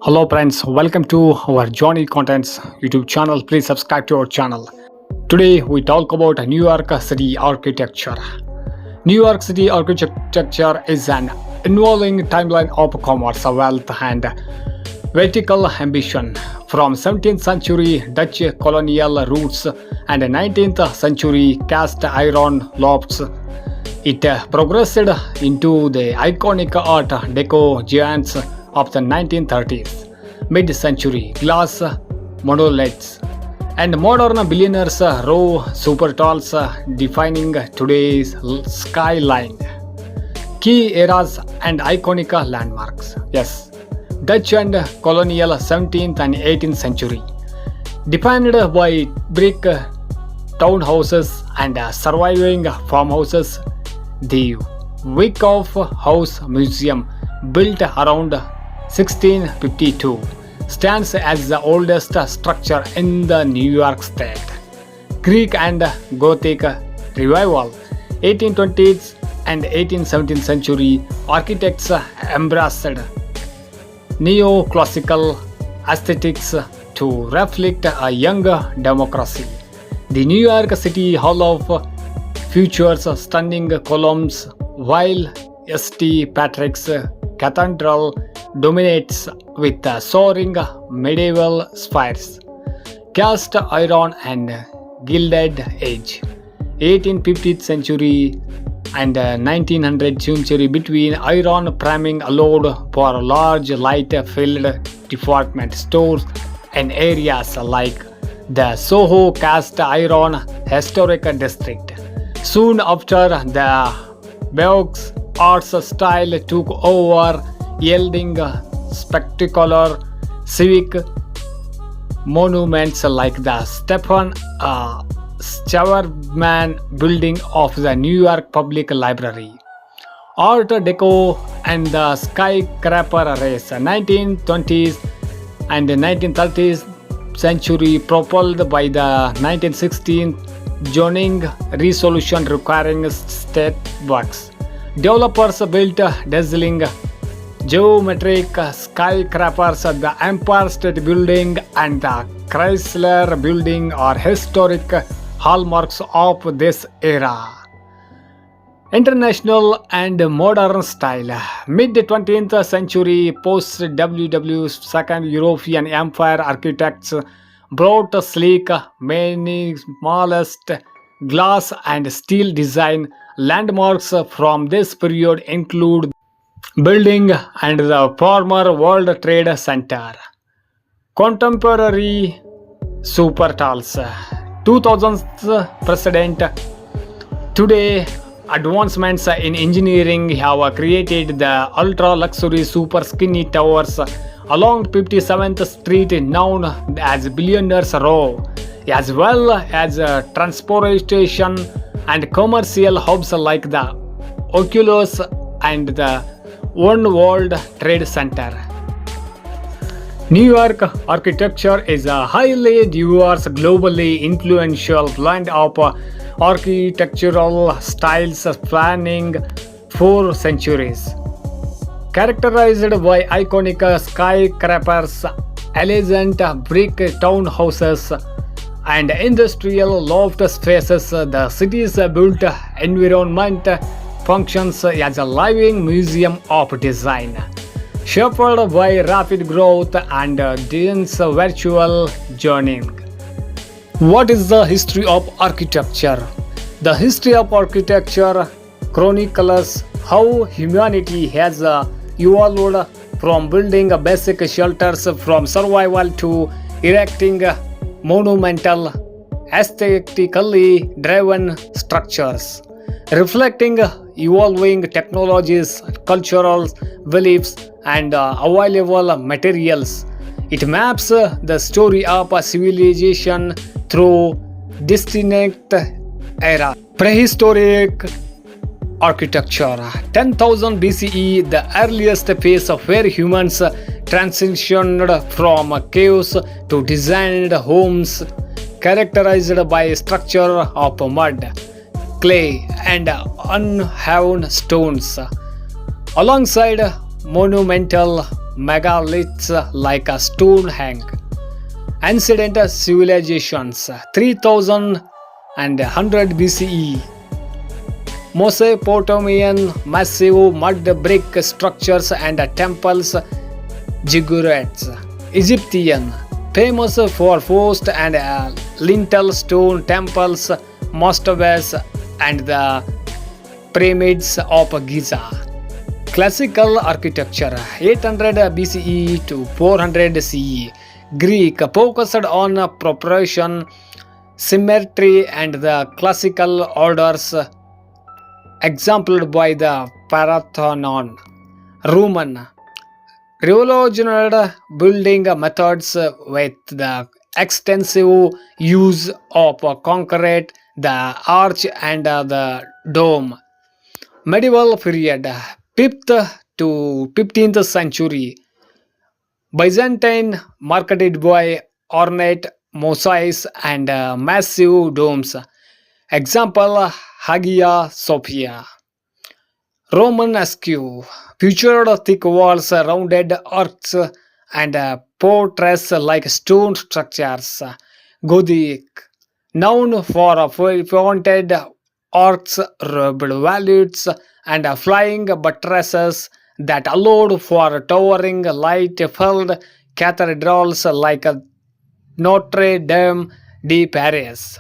Hello friends, welcome to our Johnny Contents YouTube channel. Please subscribe to our channel. Today we talk about New York City architecture. New York City architecture is an involving timeline of commerce, wealth and vertical ambition. From 17th century Dutch colonial roots and 19th century cast iron lofts, it progressed into the iconic Art Deco giants of the 1930s, mid-century glass monoliths, and modern billionaires row super talls defining today's skyline. Key eras and iconic landmarks. Yes, Dutch and colonial 17th and 18th century, defined by brick townhouses and surviving farmhouses. The Wyckoff House Museum, built around 1652, stands as the oldest structure in the New York State. Greek and Gothic revival, 1820s and 18th century architects embraced neoclassical aesthetics to reflect a young democracy. The New York City Hall of features stunning columns, while St. Patrick's Cathedral dominates with soaring medieval spires, cast iron and gilded edge. 1850th century and 1900th century between iron framing allowed for large light-filled department stores and areas like the Soho cast iron historic district. Soon after, the Baroque arts style took over, yielding spectacular civic monuments like the Stephen Schwarzman building of the New York Public Library. Art Deco and the skyscraper race, 1920s and 1930s century, propelled by the 1916 zoning resolution requiring state works. Developers built dazzling geometric skyscrapers. The Empire State Building and the Chrysler Building are historic hallmarks of this era. International and modern style. Mid-20th century post-WW second European Empire architects brought sleek, minimalist glass and steel design. Landmarks from this period include building and the former World Trade Center. Contemporary super talls. 2000s precedent. Today, advancements in engineering have created the ultra luxury super skinny towers along 57th Street, known as Billionaires Row, as well as transportation and commercial hubs like the Oculus and the One World Trade Center. New York architecture is a highly diverse, globally influential blend of architectural styles spanning 4 centuries. Characterized by iconic skyscrapers, elegant brick townhouses, and industrial loft spaces, the city's built environment functions as a living museum of design, shaped by rapid growth and dense virtual journeying. What is the history of architecture? The history of architecture chronicles how humanity has evolved from building basic shelters from survival to erecting monumental, aesthetically driven structures, reflecting evolving technologies, cultural beliefs, and available materials. It maps the story of a civilization through distinct eras. Prehistoric architecture, 10,000 BCE, the earliest phase of where humans transitioned from caves to designed homes characterized by structure of mud, clay, and unhewn stones. Alongside monumental megaliths like a Stonehenge. Ancient civilizations 3100 BCE. Mesopotamian massive mud brick structures and temples, ziggurats. Egyptian, famous for forced and lintel stone temples, mastodons, and the pyramids of Giza. Classical architecture 800 BCE to 400 CE. Greek focused on proportion, symmetry, and the classical orders exemplified by the Parthenon. Roman revolutionized building methods with the extensive use of concrete, the arch, and the dome. Medieval period 5th to 15th century. Byzantine marketed by ornate mosaics and massive domes. Example Hagia Sophia. Romanesque featured thick walls, rounded arcs, and portraits like stone structures. Gothic, known for pointed arcs, rubbed valutes, and flying buttresses that allowed for towering light-filled cathedrals like Notre Dame de Paris.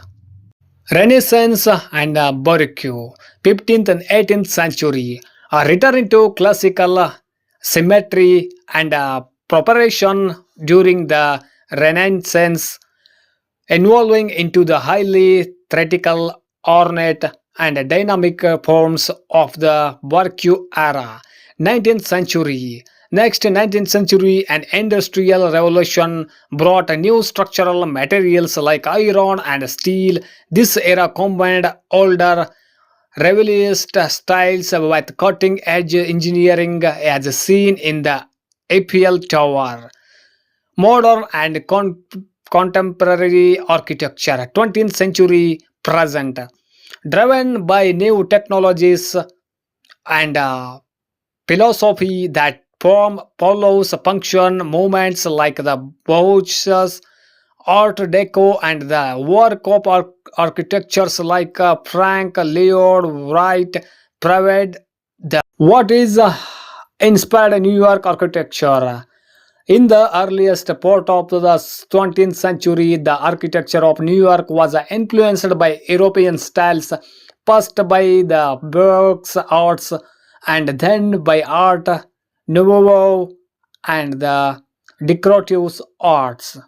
Renaissance and Baroque, 15th and 18th century, a return to classical symmetry and preparation during the Renaissance, evolving into the highly theatrical, ornate, and dynamic forms of the Baroque era. 19th century. Next 19th century, an industrial revolution brought new structural materials like iron and steel. This era combined older revivalist styles with cutting-edge engineering as seen in the Eiffel Tower. Modern and contemporary architecture, 20th century present, driven by new technologies and philosophy that follows function movements like the Bauhaus, Art Deco, and the work of architectures like Frank Lloyd Wright provide the what is inspired New York architecture. In the earliest part of the 20th century, the architecture of New York was influenced by European styles, first by the Baroque arts and then by Art Nouveau and the decorative arts.